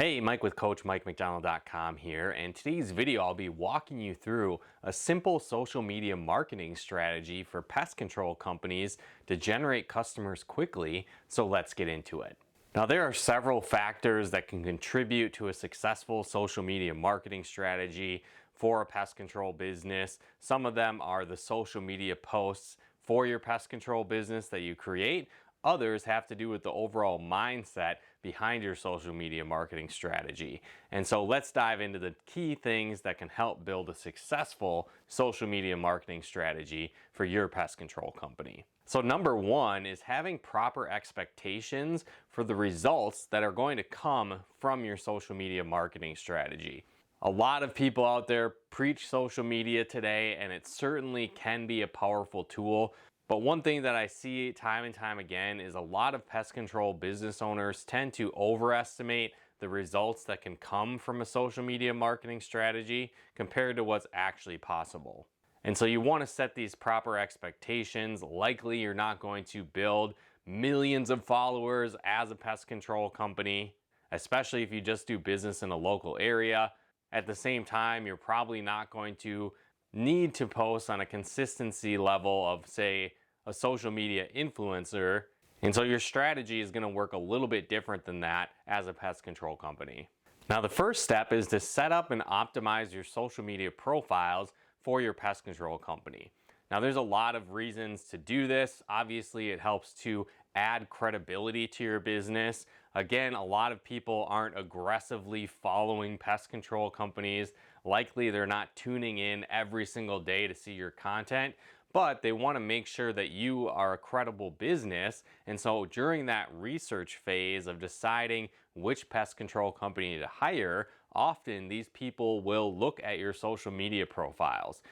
Hey, Mike with MacDonald.com here, and today's video I'll be walking you through a simple social media marketing strategy for pest control companies to generate customers quickly, so let's get into it. Now there are several factors that can contribute to a successful social media marketing strategy for a pest control business. Some of them are the social media posts for your pest control business that you create. Others have to do with the overall mindset behind your social media marketing strategy. And so let's dive into the key things that can help build a successful social media marketing strategy for your pest control company. So number one is having proper expectations for the results that are going to come from your social media marketing strategy. A lot of people out there preach social media today, and it certainly can be a powerful tool. But one thing that I see time and time again is a lot of pest control business owners tend to overestimate the results that can come from a social media marketing strategy compared to what's actually possible. And so you want to set these proper expectations. Likely you're not going to build millions of followers as a pest control company, especially if you just do business in a local area. At the same time, you're probably not going to need to post on a consistency level of, say, a social media influencer. And so your strategy is going to work a little bit different than that as a pest control company. Now, the first step is to set up and optimize your social media profiles for your pest control company. Now, there's a lot of reasons to do this. Obviously, it helps to add credibility to your business. Again, a lot of people aren't aggressively following pest control companies. Likely they're not tuning in every single day to see your content, but they want to make sure that you are a credible business. And so during that research phase of deciding which pest control company to hire, often these people will look at your social media profiles.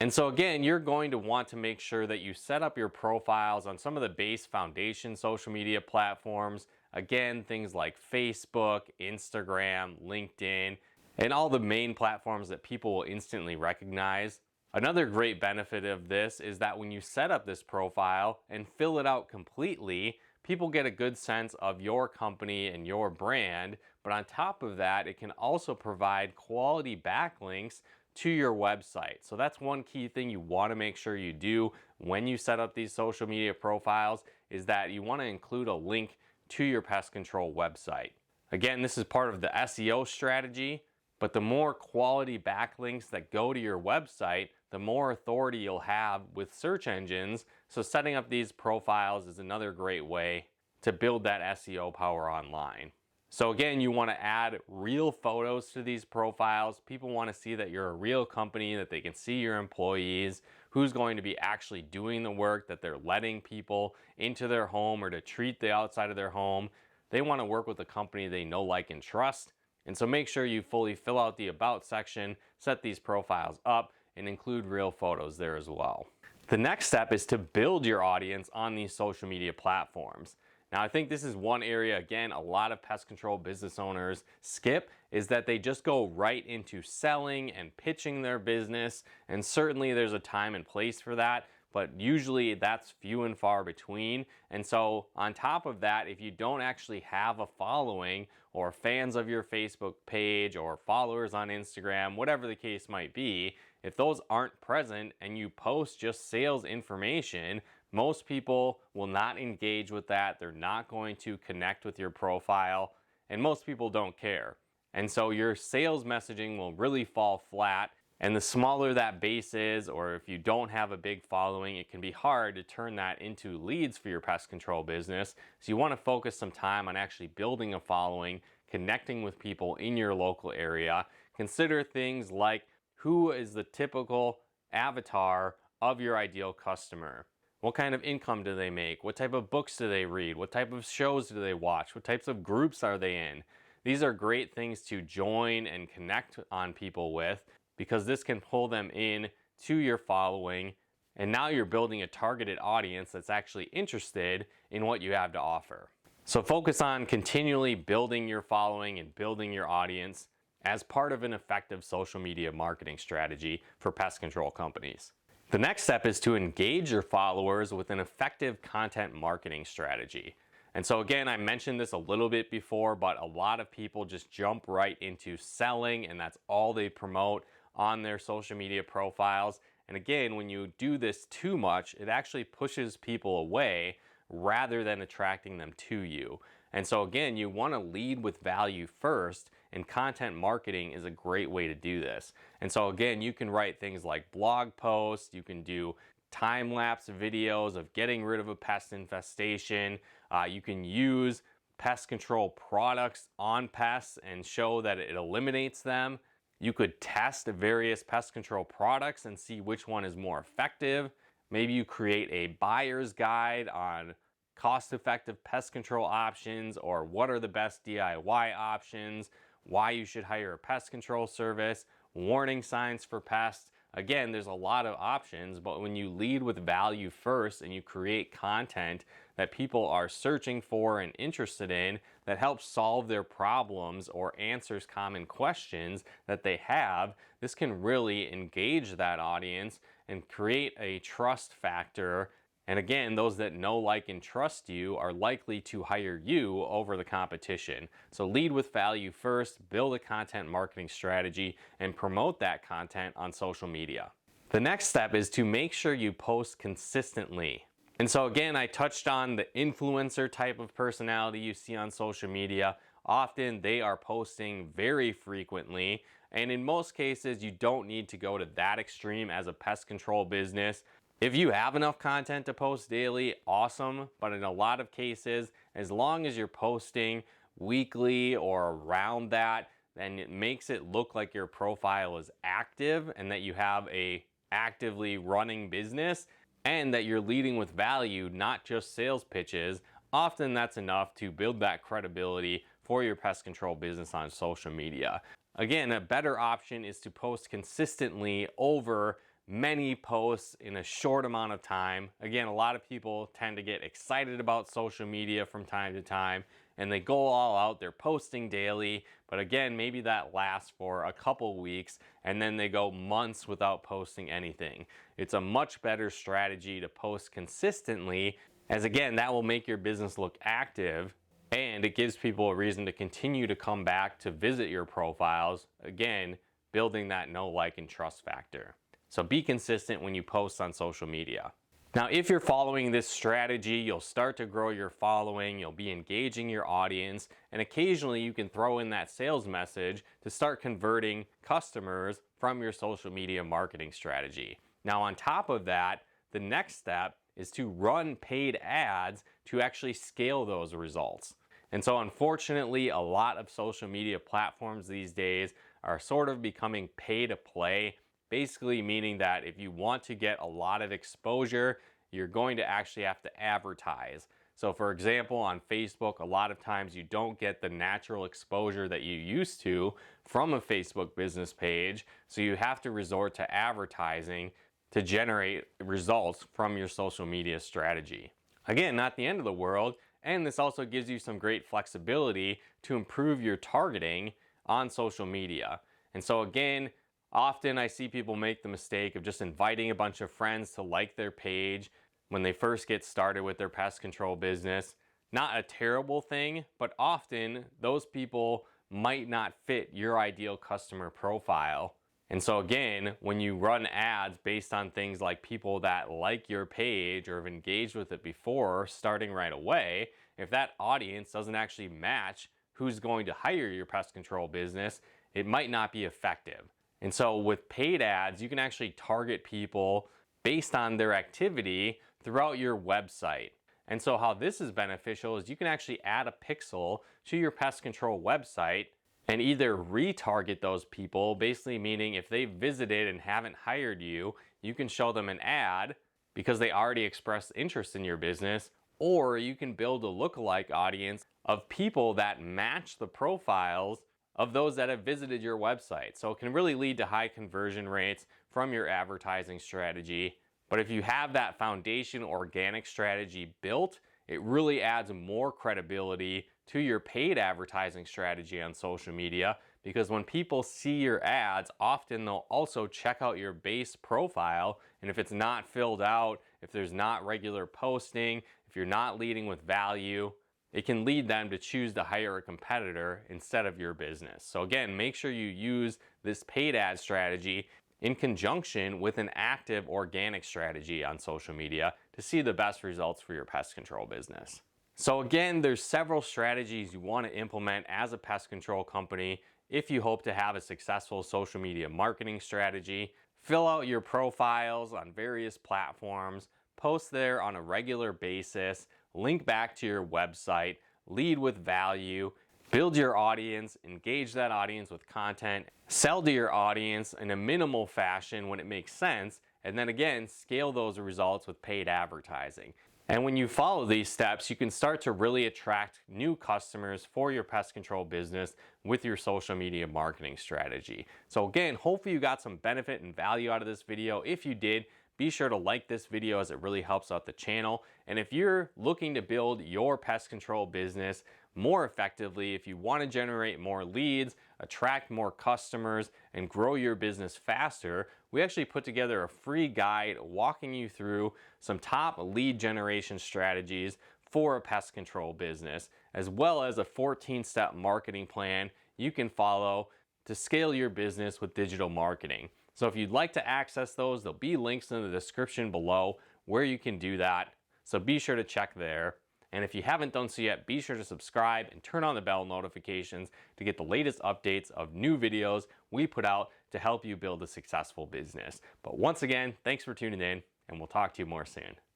And so again, you're going to want to make sure that you set up your profiles on some of the base foundation social media platforms. Again, things like Facebook, Instagram, LinkedIn, and all the main platforms that people will instantly recognize. Another great benefit of this is that when you set up this profile and fill it out completely, people get a good sense of your company and your brand. But on top of that, it can also provide quality backlinks to your website. So that's one key thing you want to make sure you do when you set up these social media profiles, is that you want to include a link to your pest control website. Again, this is part of the SEO strategy, but the more quality backlinks that go to your website, the more authority you'll have with search engines. So setting up these profiles is another great way to build that SEO power online. So again, you want to add real photos to these profiles. People want to see that you're a real company, that they can see your employees, who's going to be actually doing the work, that they're letting people into their home or to treat the outside of their home. They want to work with a company they know, like, and trust. And so make sure you fully fill out the About section, set these profiles up, and include real photos there as well. The next step is to build your audience on these social media platforms. Now, I think this is one area, again, a lot of pest control business owners skip, is that they just go right into selling and pitching their business. And certainly there's a time and place for that, but usually that's few and far between. And so on top of that, if you don't actually have a following or fans of your Facebook page or followers on Instagram, whatever the case might be, if those aren't present and you post just sales information, most people will not engage with that. They're not going to connect with your profile, and most people don't care. And so your sales messaging will really fall flat. And the smaller that base is, or if you don't have a big following, it can be hard to turn that into leads for your pest control business. So you want to focus some time on actually building a following, connecting with people in your local area. Consider things like, who is the typical avatar of your ideal customer? What kind of income do they make? What type of books do they read? What type of shows do they watch? What types of groups are they in? These are great things to join and connect on people with, because this can pull them in to your following. And now you're building a targeted audience that's actually interested in what you have to offer. So focus on continually building your following and building your audience as part of an effective social media marketing strategy for pest control companies. The next step is to engage your followers with an effective content marketing strategy. And so again, I mentioned this a little bit before, but a lot of people just jump right into selling, and that's all they promote on their social media profiles. And again, when you do this too much, it actually pushes people away rather than attracting them to you. And so again, you want to lead with value first, and content marketing is a great way to do this. And so again, you can write things like blog posts, you can do time-lapse videos of getting rid of a pest infestation. You can use pest control products on pests and show that it eliminates them. You could test various pest control products and see which one is more effective. Maybe you create a buyer's guide on cost-effective pest control options, or what are the best DIY options, why you should hire a pest control service, warning signs for pests. Again, there's a lot of options, but when you lead with value first and you create content that people are searching for and interested in, that helps solve their problems or answers common questions that they have, this can really engage that audience and create a trust factor. And again, those that know, like, and trust you are likely to hire you over the competition. So lead with value first, build a content marketing strategy, and promote that content on social media. The next step is to make sure you post consistently. And so again, I touched on the influencer type of personality you see on social media. Often they are posting very frequently, and in most cases, you don't need to go to that extreme as a pest control business. If you have enough content to post daily, awesome. But in a lot of cases, as long as you're posting weekly or around that, then it makes it look like your profile is active and that you have a actively running business and that you're leading with value, not just sales pitches. Often that's enough to build that credibility for your pest control business on social media. Again, a better option is to post consistently over many posts in a short amount of time. Again, a lot of people tend to get excited about social media from time to time and they go all out, they're posting daily, but again, maybe that lasts for a couple weeks and then they go months without posting anything. It's a much better strategy to post consistently, as again, that will make your business look active and it gives people a reason to continue to come back to visit your profiles, again, building that know, like, and trust factor. So be consistent when you post on social media. Now, if you're following this strategy, you'll start to grow your following, you'll be engaging your audience, and occasionally you can throw in that sales message to start converting customers from your social media marketing strategy. Now, on top of that, the next step is to run paid ads to actually scale those results. And so unfortunately, a lot of social media platforms these days are sort of becoming pay to play. Basically meaning that if you want to get a lot of exposure, you're going to actually have to advertise. So for example, on Facebook, a lot of times you don't get the natural exposure that you used to from a Facebook business page. So you have to resort to advertising to generate results from your social media strategy. Again, not the end of the world. And this also gives you some great flexibility to improve your targeting on social media. And so again, often I see people make the mistake of just inviting a bunch of friends to like their page when they first get started with their pest control business. Not a terrible thing, but often those people might not fit your ideal customer profile. And so again, when you run ads based on things like people that like your page or have engaged with it before starting right away, if that audience doesn't actually match who's going to hire your pest control business, it might not be effective. And so with paid ads, you can actually target people based on their activity throughout your website. And so how this is beneficial is you can actually add a pixel to your pest control website and either retarget those people, basically meaning if they visited and haven't hired you, you can show them an ad because they already expressed interest in your business, or you can build a lookalike audience of people that match the profiles of those that have visited your website. So it can really lead to high conversion rates from your advertising strategy. But if you have that foundation organic strategy built, it really adds more credibility to your paid advertising strategy on social media, because when people see your ads, often they'll also check out your base profile. And if it's not filled out, if there's not regular posting, if you're not leading with value, it can lead them to choose to hire a competitor instead of your business. So again, make sure you use this paid ad strategy in conjunction with an active organic strategy on social media to see the best results for your pest control business. So again, there's several strategies you want to implement as a pest control company if you hope to have a successful social media marketing strategy. Fill out your profiles on various platforms, post there on a regular basis, link back to your website, lead with value, build your audience, engage that audience with content, sell to your audience in a minimal fashion when it makes sense, and then again, scale those results with paid advertising. And when you follow these steps, you can start to really attract new customers for your pest control business with your social media marketing strategy. So again, hopefully you got some benefit and value out of this video. If you did, be sure to like this video as it really helps out the channel. And if you're looking to build your pest control business more effectively, if you want to generate more leads, attract more customers, and grow your business faster, we actually put together a free guide walking you through some top lead generation strategies for a pest control business, as well as a 14-step marketing plan you can follow to scale your business with digital marketing. So if you'd like to access those, there'll be links in the description below where you can do that. So be sure to check there. And if you haven't done so yet, be sure to subscribe and turn on the bell notifications to get the latest updates of new videos we put out to help you build a successful business. But once again, thanks for tuning in, and we'll talk to you more soon.